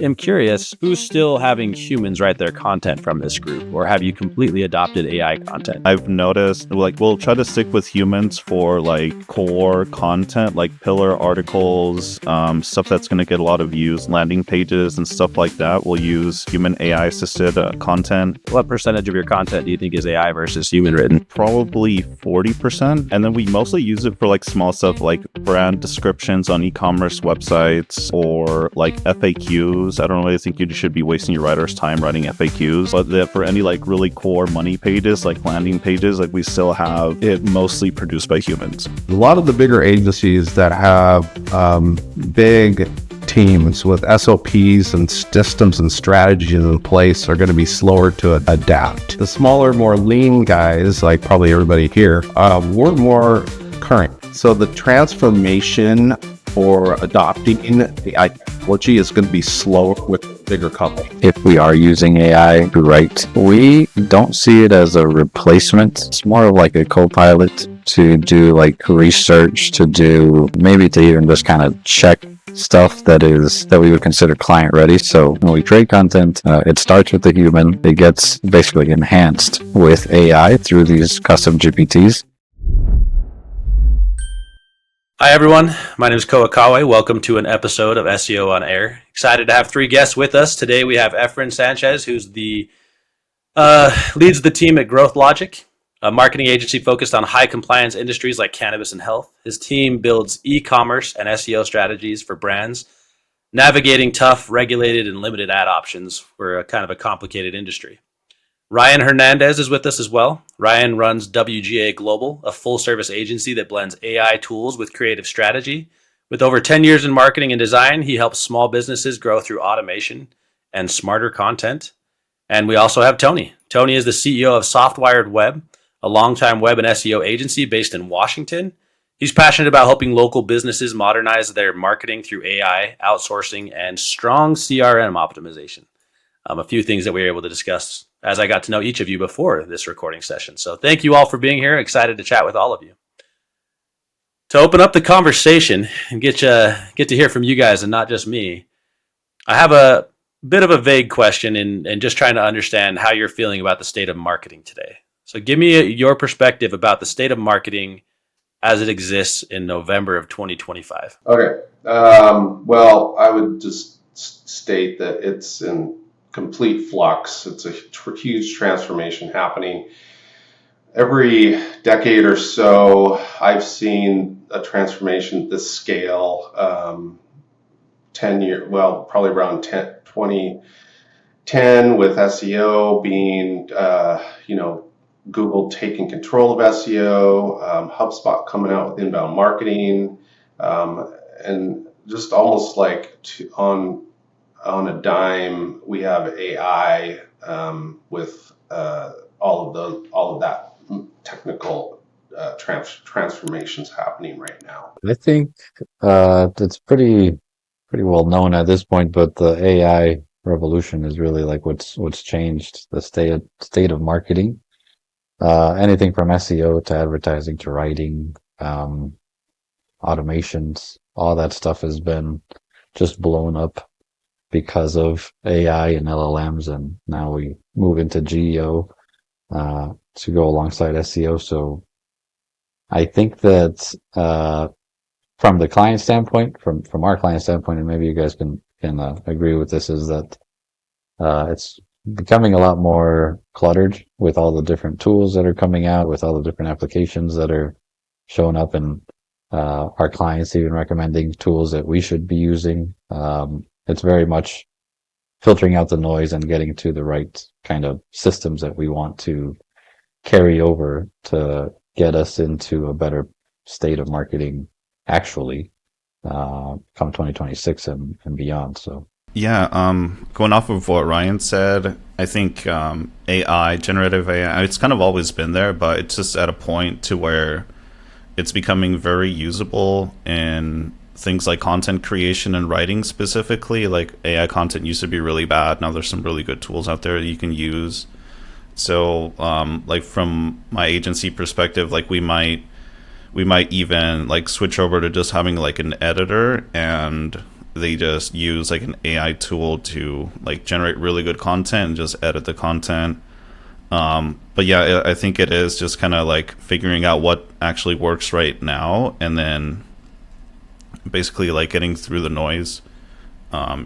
I'm curious, who's still having humans write their content from this group, or have you completely adopted AI content? I've noticed, like, we'll try to stick with humans for like core content, like pillar articles, stuff that's going to get a lot of views, landing pages, and stuff like that. We'll use human AI assisted content. What percentage of your content do you think is AI versus human written? Probably 40%. And then we mostly use it for like small stuff like brand descriptions on e-commerce websites or like FAQs. I don't really think you should be wasting your writer's time writing FAQs, but for any like really core money pages, like landing pages, like we still have it mostly produced by humans. A lot of the bigger agencies that have big teams with SOPs and systems and strategies in place are going to be slower to adapt. The smaller, more lean guys, like probably everybody here, we're more current. So the transformation for adopting the AI technology is going to be slower with bigger companies. If we are using AI to write, we don't see it as a replacement. It's more of like a copilot to do like research, to do maybe to even just kind of check stuff that we would consider client ready. So when we create content, it starts with the human. It gets basically enhanced with AI through these custom GPTs. Hi everyone, my name is Koa Kawe. Welcome to an episode of SEO on Air. Excited to have three guests with us. Today we have Efren Sanchez, who's the leads the team at Growth Logic, a marketing agency focused on high compliance industries like cannabis and health. His team builds e-commerce and SEO strategies for brands, navigating tough, regulated, and limited ad options for a kind of a complicated industry. Ryan Hernandez is with us as well. Ryan runs WGA Global, a full-service agency that blends AI tools with creative strategy. With over 10 years in marketing and design, he helps small businesses grow through automation and smarter content. And we also have Tony. Tony is the CEO of Softwired Web, a longtime web and SEO agency based in Washington. He's passionate about helping local businesses modernize their marketing through AI, outsourcing, and strong CRM optimization. A few things that we were able to discuss as I got to know each of you before this recording session. So thank you all for being here. Excited to chat with all of you. To open up the conversation and get to hear from you guys and not just me, I have a bit of a vague question and just trying to understand how you're feeling about the state of marketing today. So give me your perspective about the state of marketing as it exists in November of 2025. Okay. Well, I would just state that it's in complete flux. It's a huge transformation happening. Every decade or so, I've seen a transformation at this scale. probably around 2010 with SEO being, Google taking control of SEO, HubSpot coming out with inbound marketing, and just almost like on a dime, we have AI with all of that technical transformations happening right now. I think it's pretty well known at this point, but the AI revolution is really like what's changed the state of marketing. Anything from SEO to advertising to writing, automations, all that stuff has been just blown up because of AI and LLMs, and now we move into GEO to go alongside SEO. So I think that from the client standpoint, from our client standpoint, and maybe you guys can agree with this, is that it's becoming a lot more cluttered with all the different tools that are coming out, with all the different applications that are showing up, and our clients even recommending tools that we should be using. It's very much filtering out the noise and getting to the right kind of systems that we want to carry over to get us into a better state of marketing actually come 2026 and beyond. So Yeah, going off of what Ryan said, I think AI, generative AI, it's kind of always been there, but it's just at a point to where it's becoming very usable in things like content creation and writing specifically. Like AI content used to be really bad. Now there's some really good tools out there that you can use. So like from my agency perspective, like we might even like switch over to just having like an editor and they just use like an AI tool to like generate really good content and just edit the content. But yeah, I think it is just kind of like figuring out what actually works right now, and then basically like getting through the noise,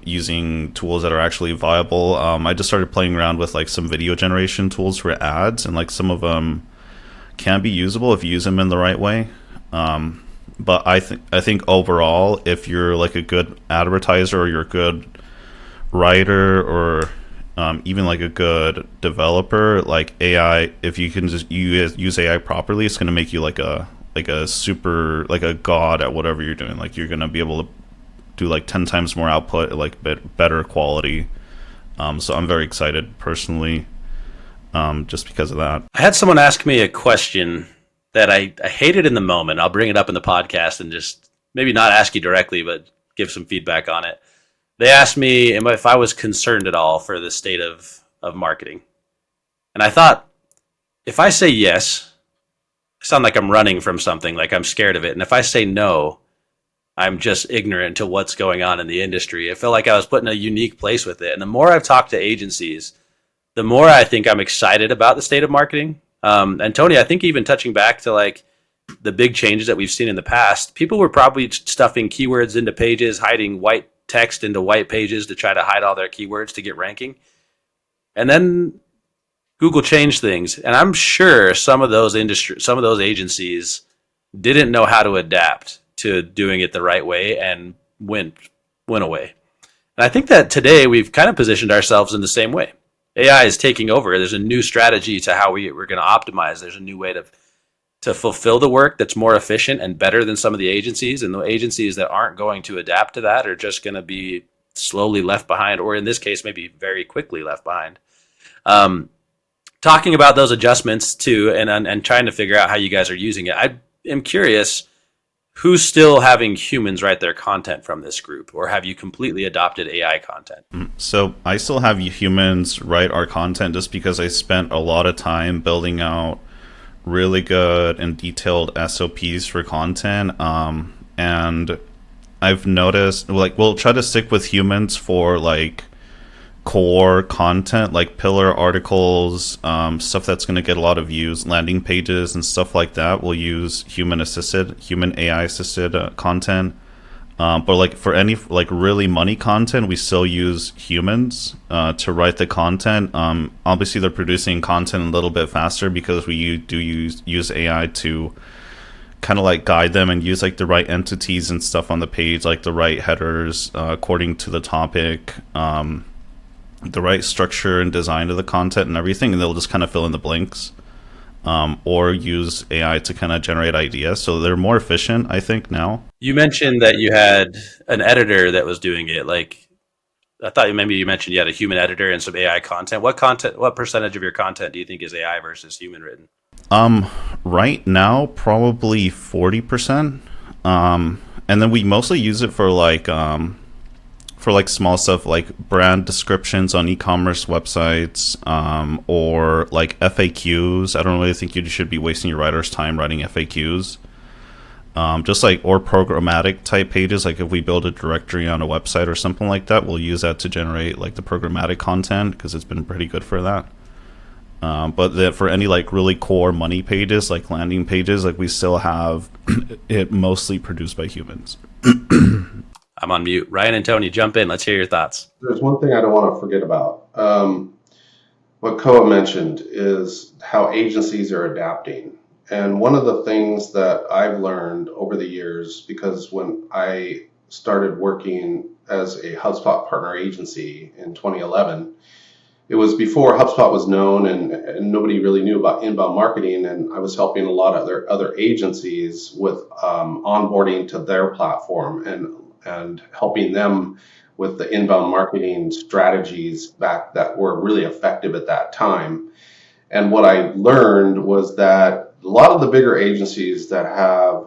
using tools that are actually viable. I just started playing around with like some video generation tools for ads, and like some of them can be usable if you use them in the right way. But I think overall, if you're like a good advertiser, or you're a good writer, or even like a good developer, like AI, if you can just use AI properly, it's going to make you like a super, like a god at whatever you're doing. Like you're going to be able to do like 10 times more output, like better quality. So I'm very excited personally, just because of that. I had someone ask me a question that I hated in the moment. I'll bring it up in the podcast and just maybe not ask you directly, but give some feedback on it. They asked me if I was concerned at all for the state of marketing. And I thought, if I say yes, I sound like I'm running from something, like I'm scared of it. And if I say no, I'm just ignorant to what's going on in the industry. I felt like I was put in a unique place with it. And the more I've talked to agencies, the more I think I'm excited about the state of marketing. And Tony, I think even touching back to like the big changes that we've seen in the past, people were probably stuffing keywords into pages, hiding white text into white pages to try to hide all their keywords to get ranking. And then Google changed things. And I'm sure some of those agencies didn't know how to adapt to doing it the right way and went away. And I think that today we've kind of positioned ourselves in the same way. AI is taking over. There's a new strategy to how we're going to optimize. There's a new way to fulfill the work that's more efficient and better than some of the agencies. And the agencies that aren't going to adapt to that are just going to be slowly left behind, or in this case, maybe very quickly left behind. Talking about those adjustments too, and trying to figure out how you guys are using it. I am curious, who's still having humans write their content from this group, or have you completely adopted AI content? So I still have humans write our content, just because I spent a lot of time building out really good and detailed SOPs for content. And I've noticed, like, we'll try to stick with humans for like core content, like pillar articles, stuff that's going to get a lot of views, landing pages and stuff like that. We'll use human AI assisted content. But like for any like really money content, we still use humans to write the content. Obviously, they're producing content a little bit faster because we do use AI to kind of like guide them and use like the right entities and stuff on the page, like the right headers according to the topic, the right structure and design of the content and everything, and they'll just kind of fill in the blanks. Or use AI to kind of generate ideas. So they're more efficient, I think, now. You mentioned that you had an editor that was doing it. Like, I thought maybe you mentioned you had a human editor and some AI content. What percentage of your content do you think is AI versus human written? Right now, probably 40%. And then we mostly use it for like small stuff like brand descriptions on e-commerce websites, or like FAQs. I don't really think you should be wasting your writer's time writing FAQs. Just like, or programmatic type pages. Like if we build a directory on a website or something like that, we'll use that to generate like the programmatic content, because it's been pretty good for that. But for any like really core money pages, like landing pages, like we still have it mostly produced by humans. I'm on mute. Ryan and Tony, jump in. Let's hear your thoughts. There's one thing I don't want to forget about. What Koa mentioned is how agencies are adapting. And one of the things that I've learned over the years, because when I started working as a HubSpot partner agency in 2011, it was before HubSpot was known, and nobody really knew about inbound marketing. And I was helping a lot of other agencies with onboarding to their platform and helping them with the inbound marketing strategies that were really effective at that time. And what I learned was that a lot of the bigger agencies that have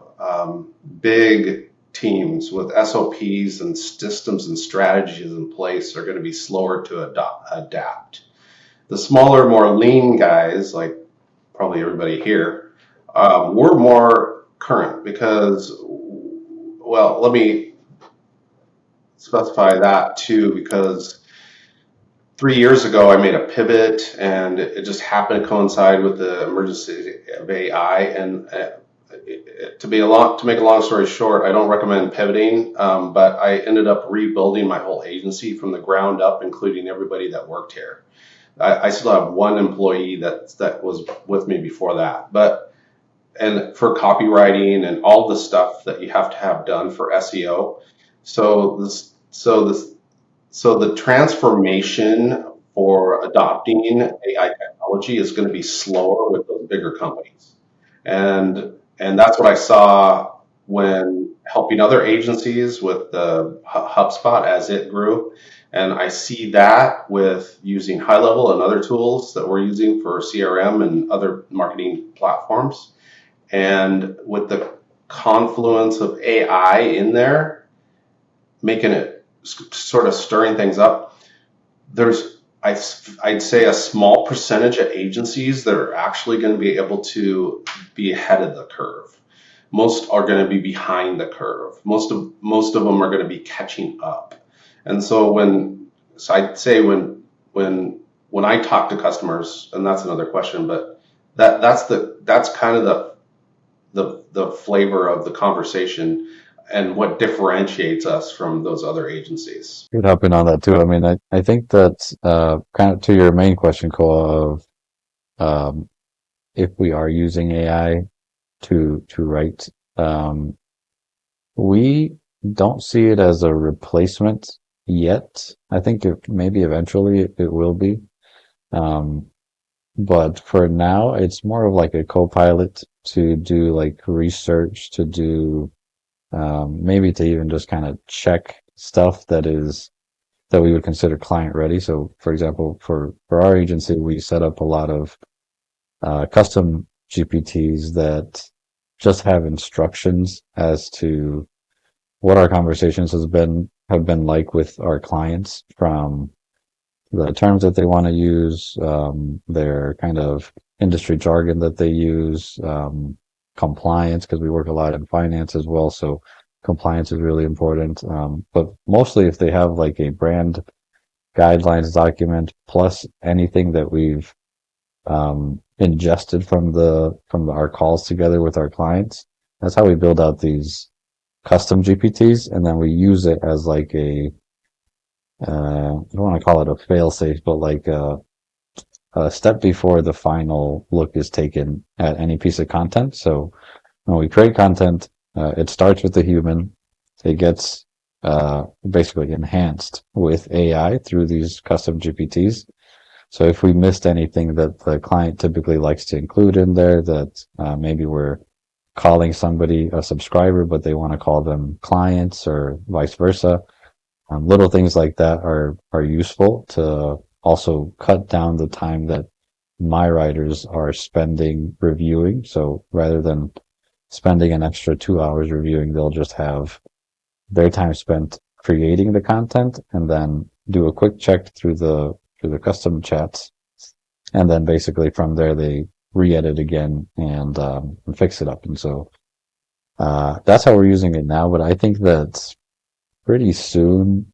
big teams with SOPs and systems and strategies in place are going to be slower to adapt. The smaller, more lean guys, like probably everybody here, we're more current because, well, let me specify that too, because 3 years ago I made a pivot, and it just happened to coincide with the emergence of AI. And to make a long story short, I don't recommend pivoting, but I ended up rebuilding my whole agency from the ground up, including everybody that worked here. I still have one employee that was with me before that, but and for copywriting and all the stuff that you have to have done for SEO. So the transformation for adopting AI technology is going to be slower with those bigger companies. And that's what I saw when helping other agencies with the HubSpot as it grew. And I see that with using High Level and other tools that we're using for CRM and other marketing platforms. And with the confluence of AI in there, making it sort of stirring things up, there's I'd say a small percentage of agencies that are actually going to be able to be ahead of the curve. Most are going to be behind the curve. Most of them are going to be catching up. And so I'd say when I talk to customers, and that's another question, but that's kind of the flavor of the conversation and what differentiates us from those other agencies. Good helping on that too. I mean, I think that kind of to your main question, Cole, of if we are using AI to write, we don't see it as a replacement yet. I think maybe eventually it will be. But for now, it's more of like a copilot to do like research, to do maybe to even just kind of check stuff that we would consider client ready. So, for example, for our agency, we set up a lot of custom GPTs that just have instructions as to what our conversations have been like with our clients, from the terms that they want to use, their kind of industry jargon that they use, compliance, because we work a lot in finance as well. So compliance is really important. But mostly if they have like a brand guidelines document plus anything that we've ingested from our calls together with our clients, that's how we build out these custom GPTs, and then we use it as like I don't want to call it a fail safe, but like a step before the final look is taken at any piece of content. So when we create content, it starts with the human. It gets basically enhanced with AI through these custom GPTs. So if we missed anything that the client typically likes to include in there, that maybe we're calling somebody a subscriber, but they want to call them clients or vice versa, little things like that are useful to also cut down the time that my writers are spending reviewing. So rather than spending an extra 2 hours reviewing, they'll just have their time spent creating the content and then do a quick check through the custom chats. And then basically from there, they re-edit again and fix it up. And so that's how we're using it now. But I think that pretty soon,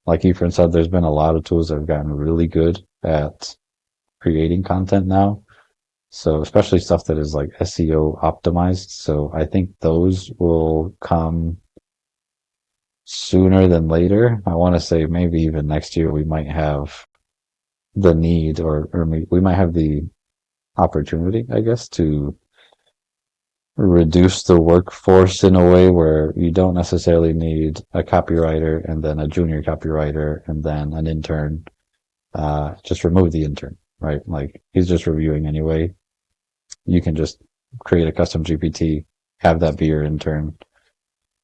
like Efren said, there's been a lot of tools that have gotten really good at creating content now. So especially stuff that is like SEO optimized. So I think those will come sooner than later. I want to say maybe even next year we might have the need, or we might have the opportunity, I guess, to reduce the workforce in a way where you don't necessarily need a copywriter and then a junior copywriter and then an intern. Just remove the intern, right? Like he's just reviewing anyway. You can just create a custom GPT, have that be your intern.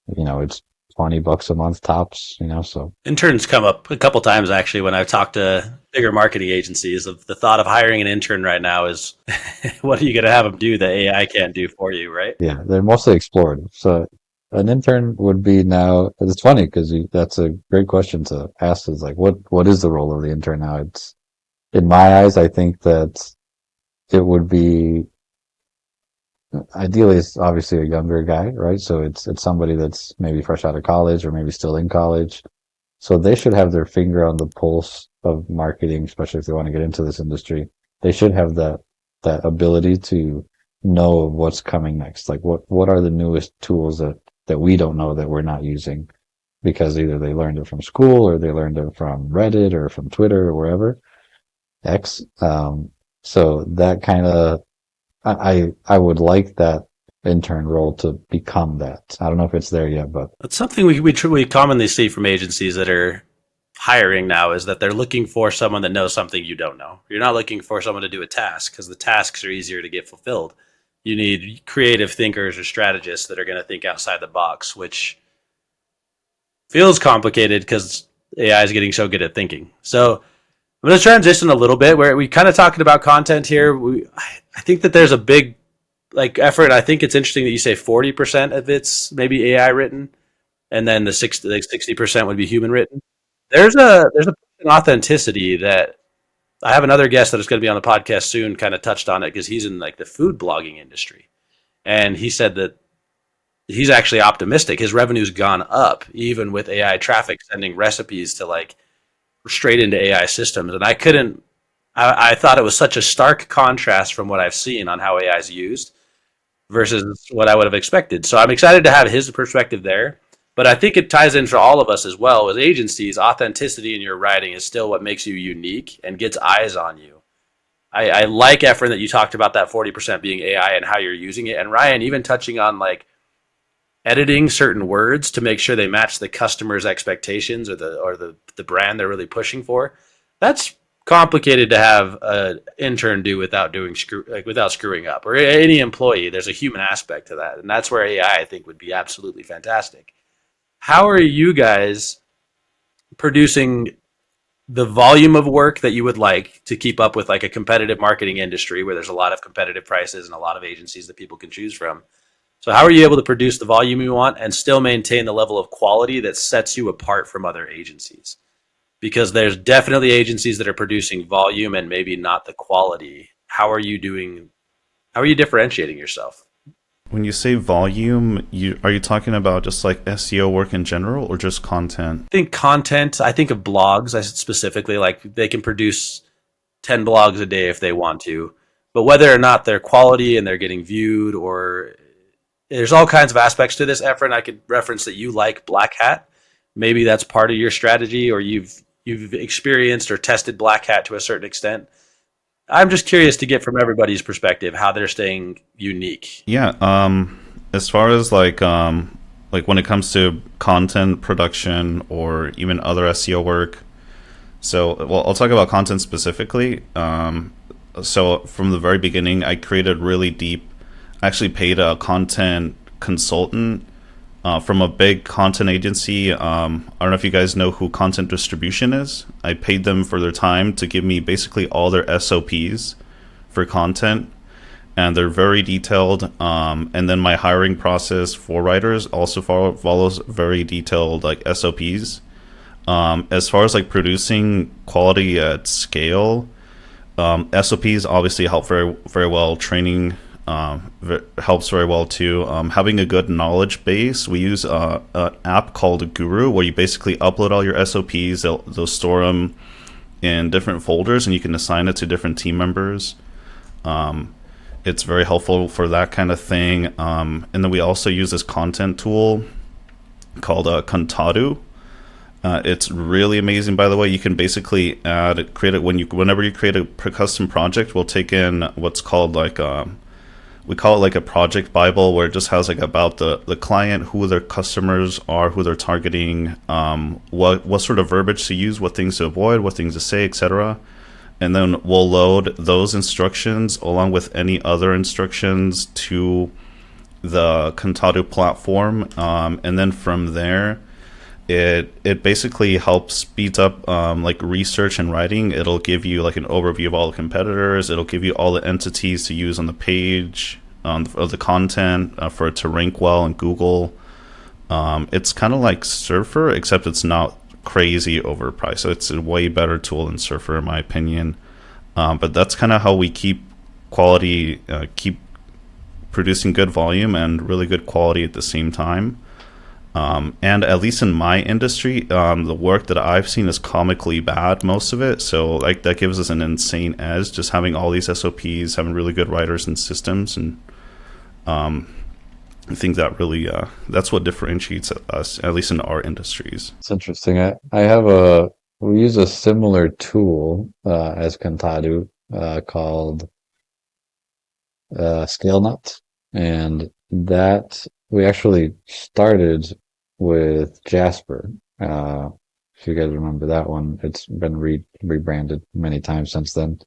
It's $20 a month tops, so. Interns come up a couple times actually when I've talked to bigger marketing agencies. Of the thought of hiring an intern right now is, what are you going to have them do that AI can't do for you, right? Yeah, they're mostly explorative. So an intern would be now. It's funny because that's a great question to ask. Is like, what is the role of the intern now? It's, in my eyes, I think that it would be ideally it's obviously a younger guy, right? So it's somebody that's maybe fresh out of college or maybe still in college. So they should have their finger on the pulse of marketing, especially if they want to get into this industry. They should have that ability to know what's coming next. Like what are the newest tools that we don't know that we're not using because either they learned it from school or they learned it from Reddit or from Twitter or wherever X. So that kind of I would like that intern role to become that. I don't know if it's there yet, but That's something we commonly see from agencies that are hiring now is that they're looking for someone that knows something you don't know. You're not looking for someone to do a task because the tasks are easier to get fulfilled. You need creative thinkers or strategists that are going to think outside the box, which feels complicated because AI is getting so good at thinking. So I'm going to transition a little bit where we kind of talking about content here. I think that there's a big like effort. I think it's interesting that you say 40% of it's maybe AI written, and then the 60% would be human written. There's a an authenticity that I have another guest that is going to be on the podcast soon. Kind of touched on it because he's in like the food blogging industry, and he said that he's actually optimistic. His revenue's gone up even with AI traffic sending recipes to like straight into AI systems, and I couldn't. I thought it was such a stark contrast from what I've seen on how AI is used versus what I would have expected. So I'm excited to have his perspective there. But I think it ties in for all of us as well. As agencies, authenticity in your writing is still what makes you unique and gets eyes on you. I like, Efren, that you talked about that 40% being AI and how you're using it. And Ryan, even touching on like editing certain words to make sure they match the customer's expectations or the brand they're really pushing for. That's complicated to have an intern do without without screwing up, or any employee. There's a human aspect to that, and that's where AI I think would be absolutely fantastic. How are you guys producing the volume of work that you would like to keep up with like a competitive marketing industry where there's a lot of competitive prices and a lot of agencies that people can choose from? So how are you able to produce the volume you want and still maintain the level of quality that sets you apart from other agencies? Because there's definitely agencies that are producing volume and maybe not the quality. How are you differentiating yourself? When you say volume, are you talking about just like SEO work in general or just content? I think content, I think of blogs. I specifically like they can produce 10 blogs a day if they want to. But whether or not they're quality and they're getting viewed, or there's all kinds of aspects to this, Efren. I could reference that you like Black Hat. Maybe that's part of your strategy, or you've experienced or tested Black Hat to a certain extent. I'm just curious to get from everybody's perspective how they're staying unique. Yeah, as far as like when it comes to content production or even other SEO work. So, well, I'll talk about content specifically. So from the very beginning, I created really deep. I actually paid a content consultant from a big content agency. I don't know if you guys know who Content Distribution is. I paid them for their time to give me basically all their SOPs for content, and they're very detailed. And then my hiring process for writers also follows very detailed like SOPs. As far as like producing quality at scale, SOPs obviously help very well. Training helps very well too. Having a good knowledge base, we use an app called Guru, where you basically upload all your SOPs. They'll store them in different folders, and you can assign it to different team members. It's very helpful for that kind of thing. And then we also use this content tool called Contadu. It's really amazing, by the way. You can basically create it whenever you create a custom project. We'll take in what's called like we call it like a project Bible, where it just has like about the client, who their customers are, who they're targeting, what sort of verbiage to use, what things to avoid, what things to say, etc. And then we'll load those instructions along with any other instructions to the Contadu platform, and then from there, it basically helps speeds up like research and writing. It'll give you like an overview of all the competitors. It'll give you all the entities to use on the page of the content for it to rank well in Google. It's kind of like Surfer, except it's not crazy overpriced. So it's a way better tool than Surfer, in my opinion. But that's kind of how we keep quality, keep producing good volume and really good quality at the same time. And at least in my industry, the work that I've seen is comically bad, most of it. So like that gives us an insane edge, just having all these SOPs, having really good writers and systems, and I think that really that's what differentiates us, at least in our industries. It's interesting. We use a similar tool as Kantadu called ScaleNut, and that we actually started with Jasper. If you guys remember that one, it's been rebranded many times since then.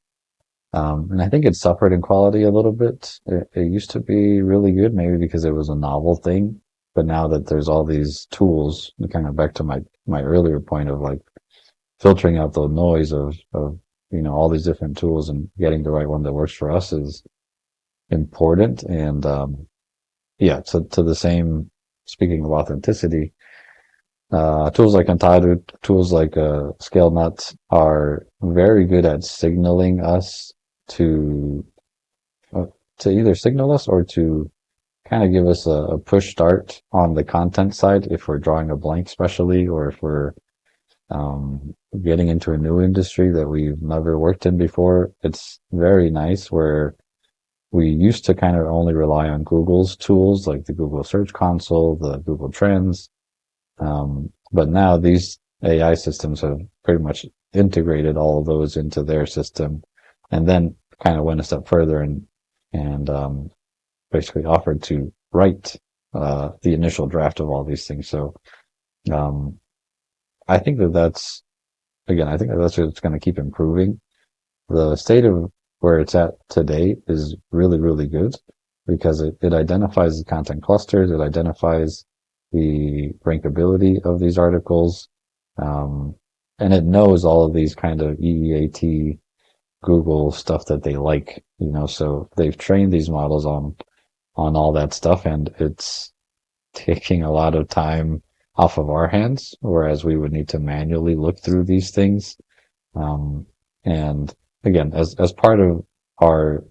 And I think it suffered in quality a little bit. It used to be really good, maybe because it was a novel thing. But now that there's all these tools, kind of back to my earlier point of like filtering out the noise of all these different tools and getting the right one that works for us is important. And yeah, to the same, speaking of authenticity, tools like Antadu, tools like ScaleNut are very good at signaling us to either signal us or to kind of give us a push start on the content side if we're drawing a blank, especially, or if we're getting into a new industry that we've never worked in before. It's very nice where we used to kind of only rely on Google's tools like the Google Search Console, the Google Trends. But now these AI systems have pretty much integrated all of those into their system, and then kind of went a step further and basically offered to write the initial draft of all these things. So I think that's what's going to keep improving. The state of where it's at today is really, really good because it identifies the content clusters, it identifies the rankability of these articles, and it knows all of these kind of EEAT Google stuff that they like, so they've trained these models on all that stuff, and it's taking a lot of time off of our hands, whereas we would need to manually look through these things. And again, as part of our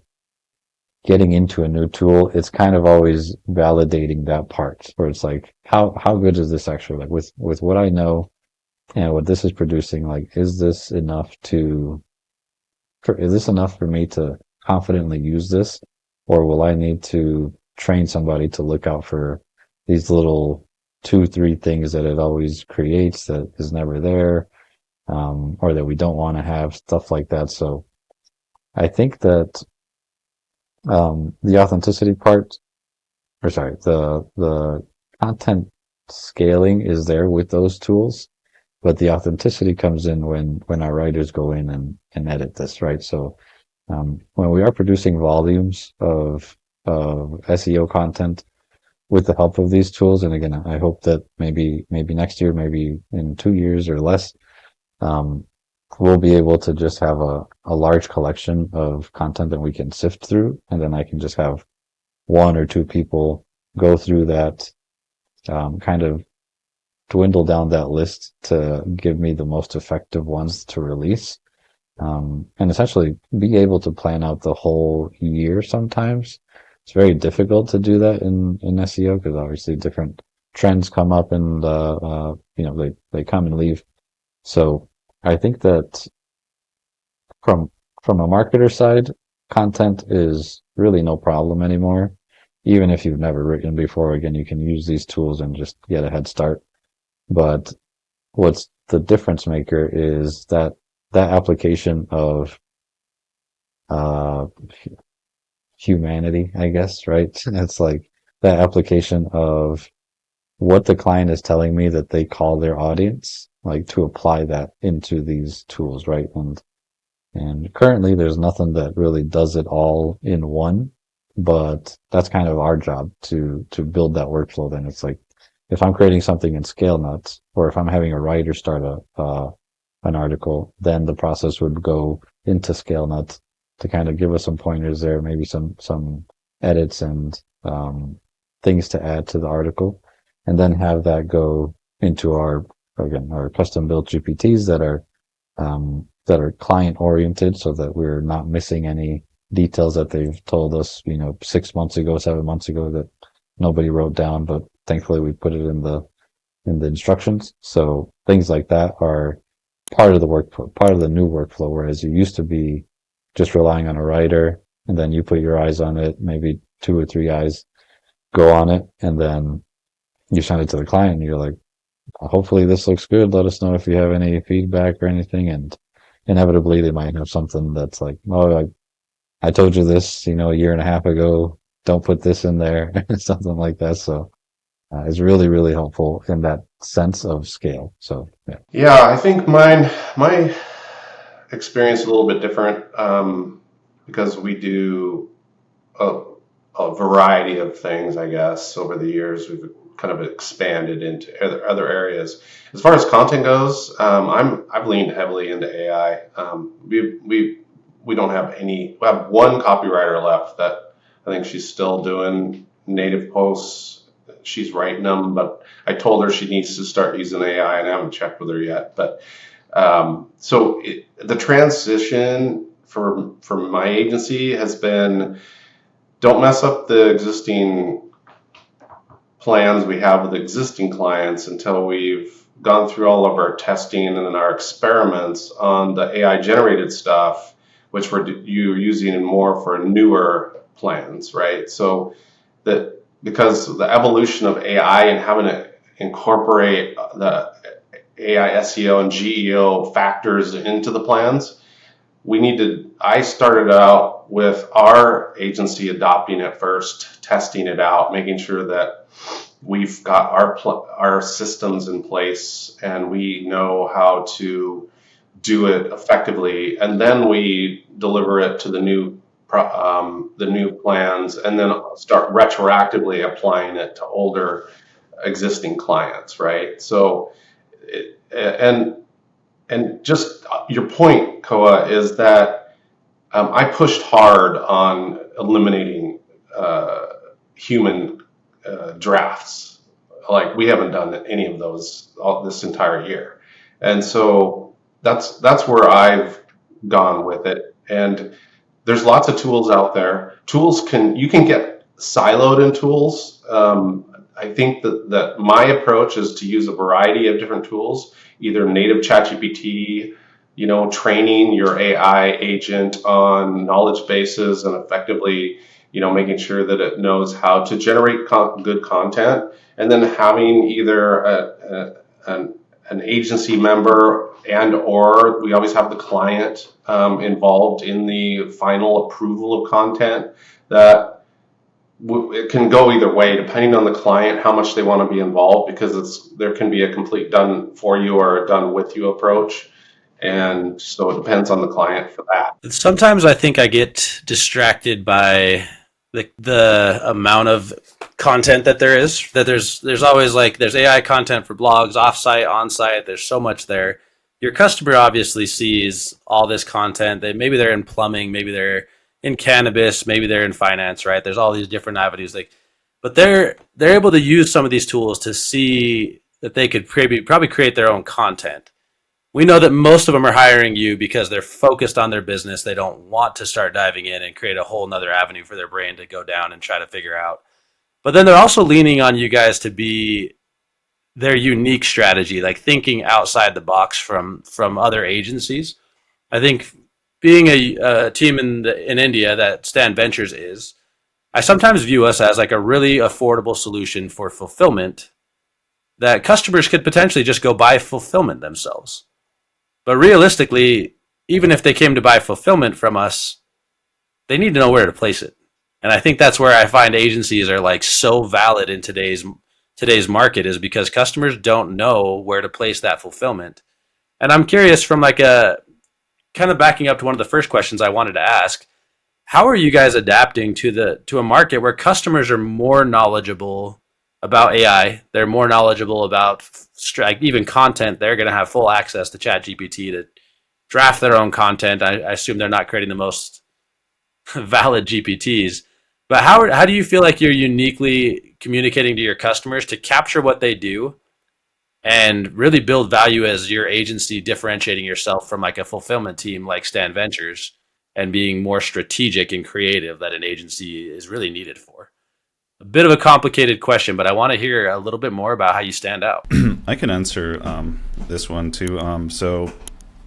getting into a new tool, it's kind of always validating that part where it's like, how good is this actually? Like with what I know and what this is producing, like, is this enough for me to confidently use this? Or will I need to train somebody to look out for these little 2-3 things that it always creates that is never there, or that we don't want to have, stuff like that. So I think that the authenticity part, or sorry, the content scaling is there with those tools, but the authenticity comes in when our writers go in and edit this, right? So when we are producing volumes of SEO content with the help of these tools, and again, I hope that maybe next year, maybe in 2 years or less, we'll be able to just have a large collection of content that we can sift through, and then I can just have 1 or 2 people go through that, kind of dwindle down that list to give me the most effective ones to release, and essentially be able to plan out the whole year. Sometimes it's very difficult to do that in SEO because obviously different trends come up and they come and leave. So I think that from a marketer side, content is really no problem anymore. Even if you've never written before, again, you can use these tools and just get a head start. But what's the difference maker is that application of humanity, I guess, right? It's like that application of what the client is telling me that they call their audience, like to apply that into these tools, right? And currently there's nothing that really does it all in one, but that's kind of our job to build that workflow. Then it's like, if I'm creating something in ScaleNut, or if I'm having a writer start an article, then the process would go into ScaleNut to kind of give us some pointers there, maybe some edits and things to add to the article, and then have that go into our custom built GPTs that are client oriented, so that we're not missing any details that they've told us, 6 months ago, 7 months ago that nobody wrote down, but thankfully we put it in the instructions. So things like that are part of the workflow, part of the new workflow, whereas you used to be just relying on a writer and then you put your eyes on it, maybe 2 or 3 eyes go on it, and then you send it to the client and you're like, hopefully this looks good. Let us know if you have any feedback or anything. And inevitably they might have something that's like, oh, I told you this, a year and a half ago, don't put this in there, something like that. So it's really, really helpful in that sense of scale. So, yeah. Yeah, I think my experience is a little bit different because we do a variety of things, I guess. Over the years, we've kind of expanded into other areas. As far as content goes, I've leaned heavily into AI. We don't have any. We have one copywriter left that I think she's still doing native posts. She's writing them, but I told her she needs to start using AI, and I haven't checked with her yet. But the transition for my agency has been, don't mess up the existing plans we have with existing clients until we've gone through all of our testing and then our experiments on the AI generated stuff, which you're using more for newer plans, right? So that because the evolution of AI and having to incorporate the AI SEO and GEO factors into the plans, I started out with our agency adopting it first, testing it out, making sure that we've got our systems in place and we know how to do it effectively, and then we deliver it to the new plans, and then start retroactively applying it to older existing clients, right? So, and just your point, Koa, is that I pushed hard on eliminating human drafts. Like, we haven't done any of those this entire year, and so that's where I've gone with it. And there's lots of tools out there. You can get siloed in tools. I think that my approach is to use a variety of different tools, either native ChatGPT, training your AI agent on knowledge bases and effectively, making sure that it knows how to generate good content, and then having either an agency member or we always have the client involved in the final approval of content. That it can go either way depending on the client, how much they want to be involved, because there can be a complete done for you or a done with you approach. And so it depends on the client for that. Sometimes I think I get distracted by the amount of content that there is. That there's always there's AI content for blogs, offsite, onsite. There's so much there. Your customer obviously sees all this content. Maybe they're in plumbing, maybe they're in cannabis, maybe they're in finance, right? There's all these different avenues. But they're able to use some of these tools to see that they could probably create their own content. We know that most of them are hiring you because they're focused on their business. They don't want to start diving in and create a whole nother avenue for their brain to go down and try to figure out. But then they're also leaning on you guys to be their unique strategy, like thinking outside the box from other agencies. I think being a team in India that Stan Ventures is, I sometimes view us as like a really affordable solution for fulfillment that customers could potentially just go buy fulfillment themselves. But realistically, even if they came to buy fulfillment from us, they need to know where to place it. And I think that's where I find agencies are so valid in today's market, is because customers don't know where to place that fulfillment. And I'm curious, from a kind of backing up to one of the first questions I wanted to ask, how are you guys adapting to a market where customers are more knowledgeable about AI? They're more knowledgeable about even content. They're going to have full access to ChatGPT to draft their own content. I assume they're not creating the most valid GPTs. But how do you feel like you're uniquely communicating to your customers to capture what they do and really build value as your agency, differentiating yourself from a fulfillment team like Stan Ventures? and being more strategic and creative that an agency is really needed for? A bit of a complicated question, but I want to hear a little bit more about how you stand out. I can answer this one too. So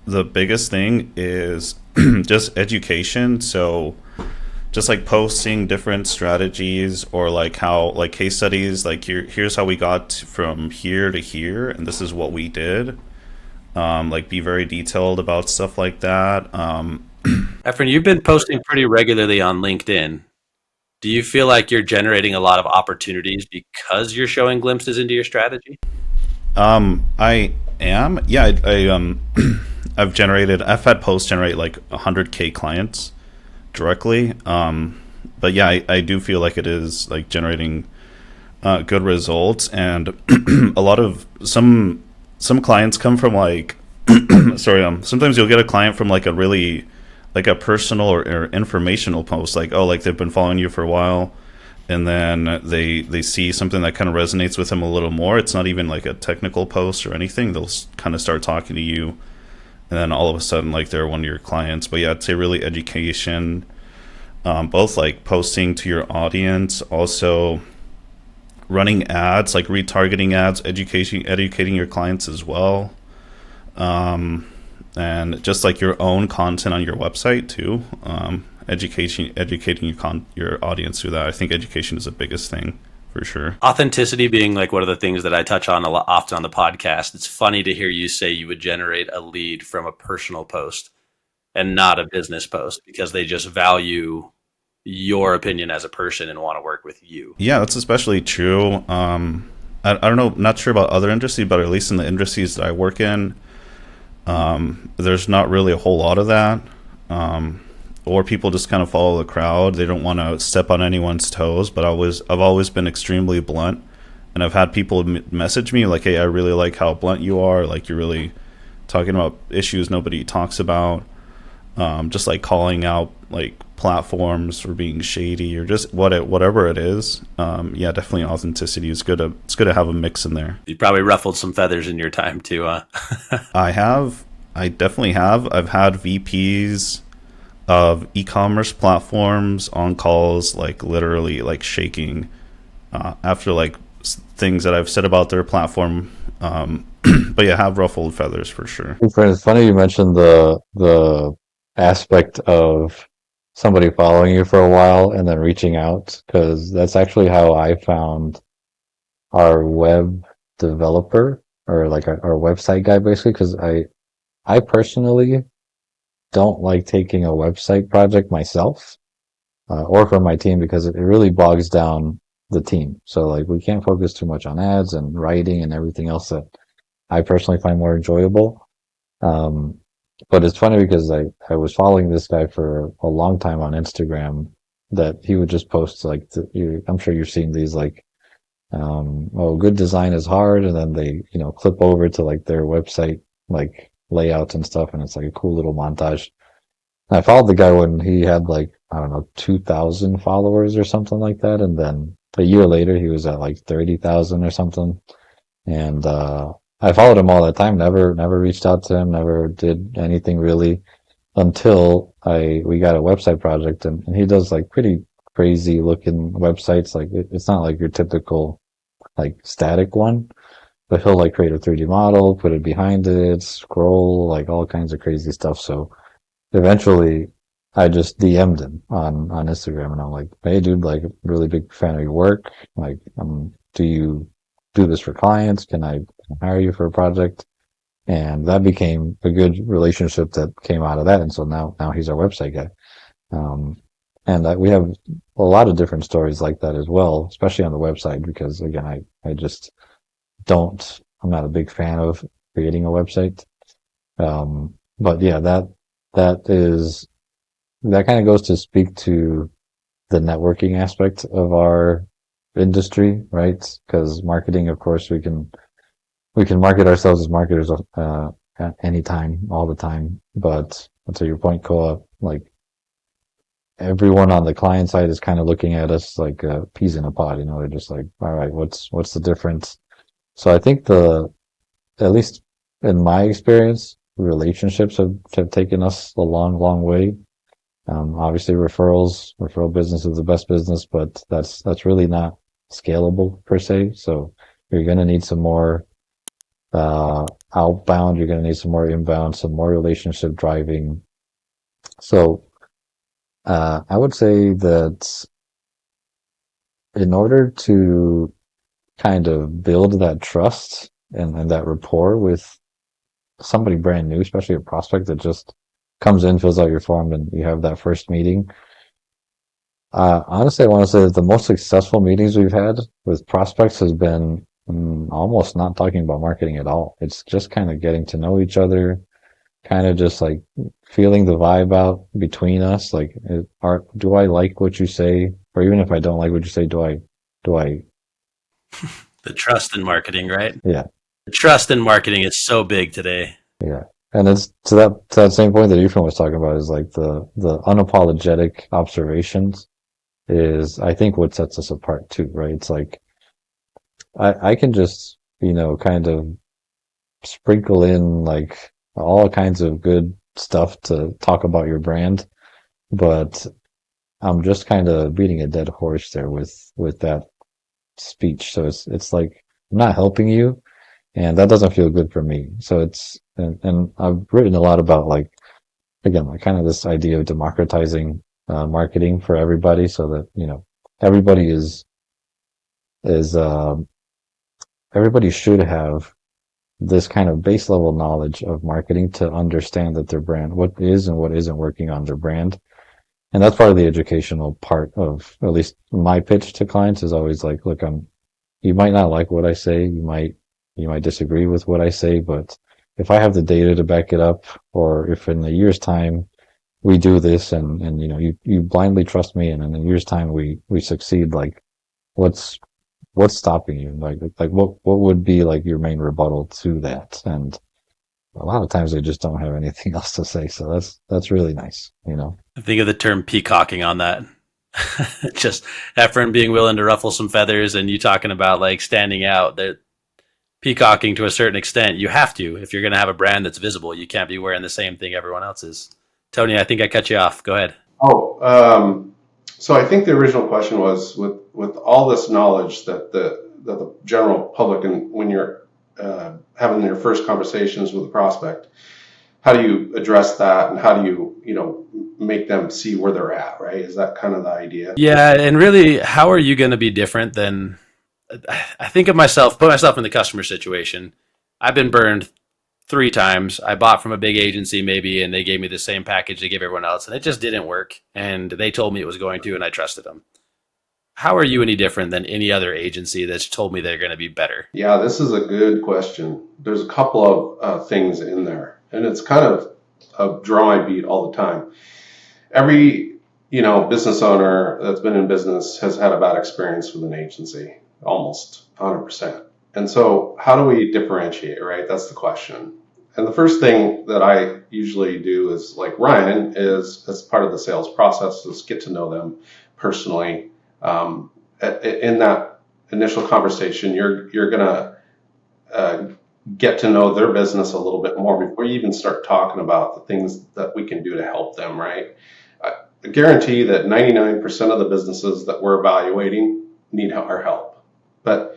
the biggest thing is just education. So just like posting different strategies, or like how, like case studies, like here's how we got from here to here, and this is what we did. Like be very detailed about stuff like that. Efren, you've been posting pretty regularly on LinkedIn. Do you feel like you're generating a lot of opportunities because you're showing glimpses into your strategy? I am. Yeah, I've had posts generate like 100K clients directly. But yeah, I do feel like it is like generating good results, and a lot of some clients come from like sorry, sometimes you'll get a client from like a really like a personal or informational post, like, oh, like they've been following you for a while, and then they see something that kind of resonates with them a little more. It's not even like a technical post or anything. They'll kind of start talking to you, and then all of a sudden like they're one of your clients. But yeah, I'd say really education, both like posting to your audience, also running ads, like retargeting ads, educating your clients as well, and just like your own content on your website too. Educating your audience through that. I think education is the biggest thing for sure. Authenticity being like one of the things that I touch on a lot often on the podcast. It's funny to hear you say you would generate a lead from a personal post and not a business post, because they just value your opinion as a person and want to work with you. Yeah, that's especially true. I don't know, not sure about other industries, but at least in the industries that I work in, there's not really a whole lot of that. Or people just kind of follow the crowd. They don't want to step on anyone's toes. But I've always been extremely blunt, and I've had people message me like, "Hey, I really like how blunt you are. Like you're really talking about issues nobody talks about." Just like calling out like platforms for being shady, or just whatever it is. Yeah, definitely authenticity is good. It's good to have a mix in there. You probably ruffled some feathers in your time too, huh? I definitely have. I've had VPs of e-commerce platforms on calls, like literally like shaking after like things that I've said about their platform. But yeah, have ruffled feathers for sure. It's funny you mentioned the aspect of somebody following you for a while and then reaching out, because that's actually how I found our web developer, or like our website guy, basically, because I personally don't like taking a website project myself, or from my team, because it really bogs down the team. So like we can't focus too much on ads and writing and everything else that I personally find more enjoyable. But it's funny because I was following this guy for a long time on Instagram, that he would just post like, I'm sure you've seen these like, oh, good design is hard. And then they, clip over to like their website, like layouts and stuff. And it's like a cool little montage. And I followed the guy when he had like, I don't know, 2,000 followers or something like that. And then a year later, he was at like 30,000 or something. And, I followed him all that time, never reached out to him, never did anything really, until we got a website project, and he does like pretty crazy looking websites. Like it's not like your typical like static one, but he'll like create a 3D model, put it behind it, scroll, like all kinds of crazy stuff. So eventually I just DM'd him on Instagram, and I'm like, hey dude, like really big fan of your work. Like, do you do this for clients? Can I hire you for a project? And that became a good relationship that came out of that. And so now he's our website guy. And we have a lot of different stories like that as well, especially on the website, because again, I just I'm not a big fan of creating a website. But yeah, that kind of goes to speak to the networking aspect of our industry, right? Because marketing, of course, we can market ourselves as marketers at any time, all the time. But to your point, Koa, like everyone on the client side is kind of looking at us like peas in a pod. They're just like, all right, what's the difference? So I think at least in my experience, relationships have taken us a long, long way. Obviously, referral business is the best business, but that's really not scalable per se. So you're going to need some more outbound. You're going to need some more inbound, some more relationship driving. So I would say that in order to kind of build that trust and that rapport with somebody brand new, especially a prospect that just comes in, fills out your form, and you have that first meeting. Honestly, I want to say that the most successful meetings we've had with prospects has been almost not talking about marketing at all. It's just kind of getting to know each other, kind of just like feeling the vibe out between us. Like, do I like what you say? Or even if I don't like what you say, do I, The trust in marketing, right? yeah, The trust in marketing is so big today. yeah. And it's to that same point that Ephraim was talking about is like the unapologetic observations is, I think, what sets us apart too, right? It's like, I can just, kind of sprinkle in like all kinds of good stuff to talk about your brand, but I'm just kind of beating a dead horse there with that speech. So it's like I'm not helping you, and that doesn't feel good for me. So and I've written a lot about like, again, like kind of this idea of democratizing marketing for everybody, so that everybody is everybody should have this kind of base level knowledge of marketing to understand that their brand, what is and what isn't working on their brand. And that's part of the educational part of at least my pitch to clients is always like, look, you might not like what I say. You might disagree with what I say, but if I have the data to back it up, or if in a year's time we do this and you blindly trust me, and in a year's time we succeed, like what's stopping you? Like what would be like your main rebuttal to that? And a lot of times they just don't have anything else to say. So that's really nice. I think of the term peacocking on that. Just Efren being willing to ruffle some feathers, and you talking about like standing out. That peacocking to a certain extent, you have to if you're going to have a brand that's visible. You can't be wearing the same thing everyone else is. Tony, I think I cut you off. Go ahead. Oh, so I think the original question was with all this knowledge that the general public, and when you're having your first conversations with a prospect, how do you address that, and how do you make them see where they're at, right? Is that kind of the idea? Yeah, and really, how are you going to be different than? I think of myself, put myself in the customer situation. I've been burned 3 times. I bought from a big agency maybe, and they gave me the same package they gave everyone else, and it just didn't work. And they told me it was going to, and I trusted them. How are you any different than any other agency that's told me they're going to be better? Yeah, this is a good question. There's a couple of things in there, and it's kind of a drum I beat all the time. Every business owner that's been in business has had a bad experience with an agency, almost 100%. And so, how do we differentiate, right? That's the question. And the first thing that I usually do is, like Ryan, is as part of the sales process, is get to know them personally. In that initial conversation, you're gonna get to know their business a little bit more before you even start talking about the things that we can do to help them, right? I guarantee that 99% of the businesses that we're evaluating need our help, but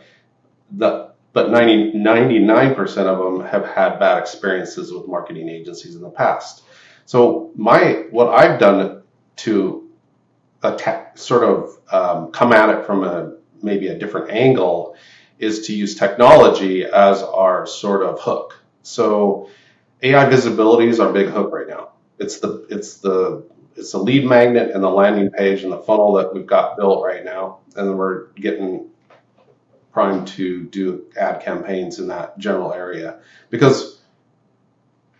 99% of them have had bad experiences with marketing agencies in the past. So what I've done to attack, sort of come at it from maybe a different angle, is to use technology as our sort of hook. So AI visibility is our big hook right now. It's the lead magnet and the landing page and the funnel that we've got built right now, and we're getting primed to do ad campaigns in that general area, because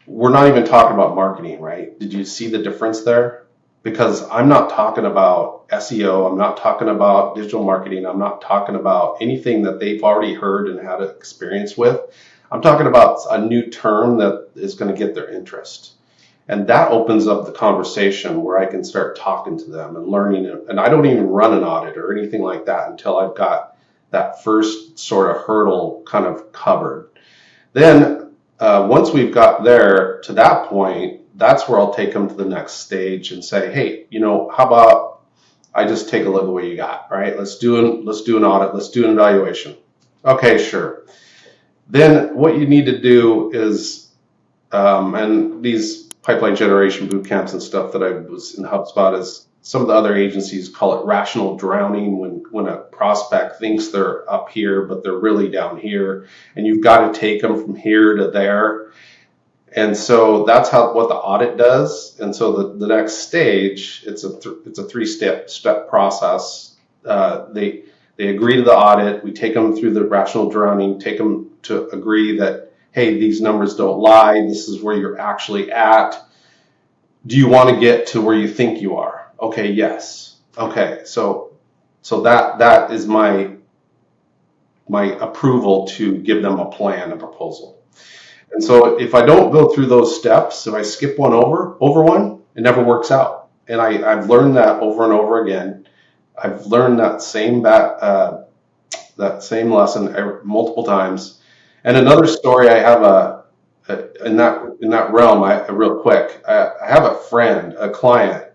we're not even talking about marketing, right? Did you see the difference there? Because I'm not talking about SEO, I'm not talking about digital marketing, I'm not talking about anything that they've already heard and had experience with. I'm talking about a new term that is going to get their interest. And that opens up the conversation where I can start talking to them and learning. And I don't even run an audit or anything like that until I've got that first sort of hurdle kind of covered. Then once we've got there to that point, that's where I'll take them to the next stage and say, hey, how about I just take a look at what you got, right? Let's do an audit. Let's do an evaluation. Okay, sure. Then what you need to do is, and these pipeline generation boot camps and stuff that I was in HubSpot, is some of the other agencies call it rational drowning, when a prospect thinks they're up here, but they're really down here, and you've got to take them from here to there. And so that's what the audit does. And so the next stage, it's a three-step process. They agree to the audit. We take them through the rational drowning, take them to agree that, hey, these numbers don't lie. This is where you're actually at. Do you want to get to where you think you are? Okay, yes. Okay, so that is my approval to give them a plan, a proposal. And so if I don't go through those steps, if I skip over one, it never works out. And I've learned that over and over again. I've learned that same lesson multiple times. And another story I have in that realm, real quick, I have a friend, a client,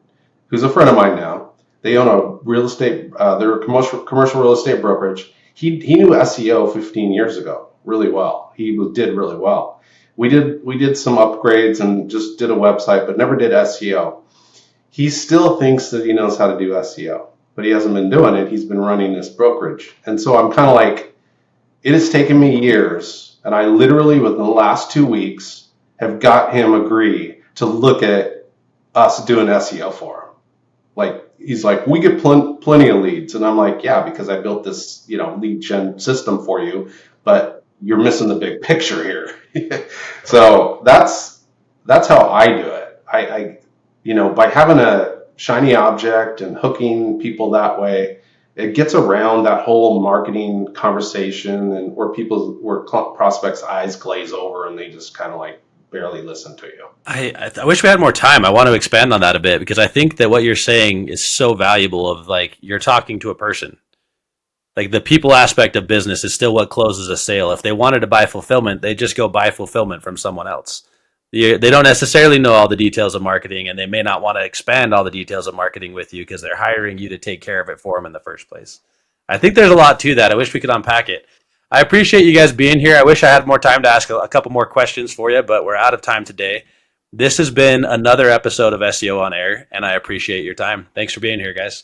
who's a friend of mine now. They own a real estate, they're a commercial real estate brokerage. He knew SEO 15 years ago really well. He did really well. We did some upgrades and just did a website, but never did SEO. He still thinks that he knows how to do SEO, but he hasn't been doing it. He's been running this brokerage. And so I'm kind of like, it has taken me years, and I literally, within the last 2 weeks, have got him agree to look at us doing SEO for him. Like, he's like, we get plenty of leads. And I'm like, yeah, because I built this, lead gen system for you, but you're missing the big picture here. So that's how I do it. I by having a shiny object and hooking people that way, it gets around that whole marketing conversation, and where prospects' eyes glaze over and they just kind of like barely listen to you. I wish we had more time. I want to expand on that a bit, because I think that what you're saying is so valuable. Of like, you're talking to a person. Like, the people aspect of business is still what closes a sale. If they wanted to buy fulfillment, they just go buy fulfillment from someone else. They don't necessarily know all the details of marketing, and they may not want to expand all the details of marketing with you because they're hiring you to take care of it for them in the first place. I think there's a lot to that. I wish we could unpack it. I appreciate you guys being here. I wish I had more time to ask a couple more questions for you, but we're out of time today. This has been another episode of SEO on Air, and I appreciate your time. Thanks for being here, guys.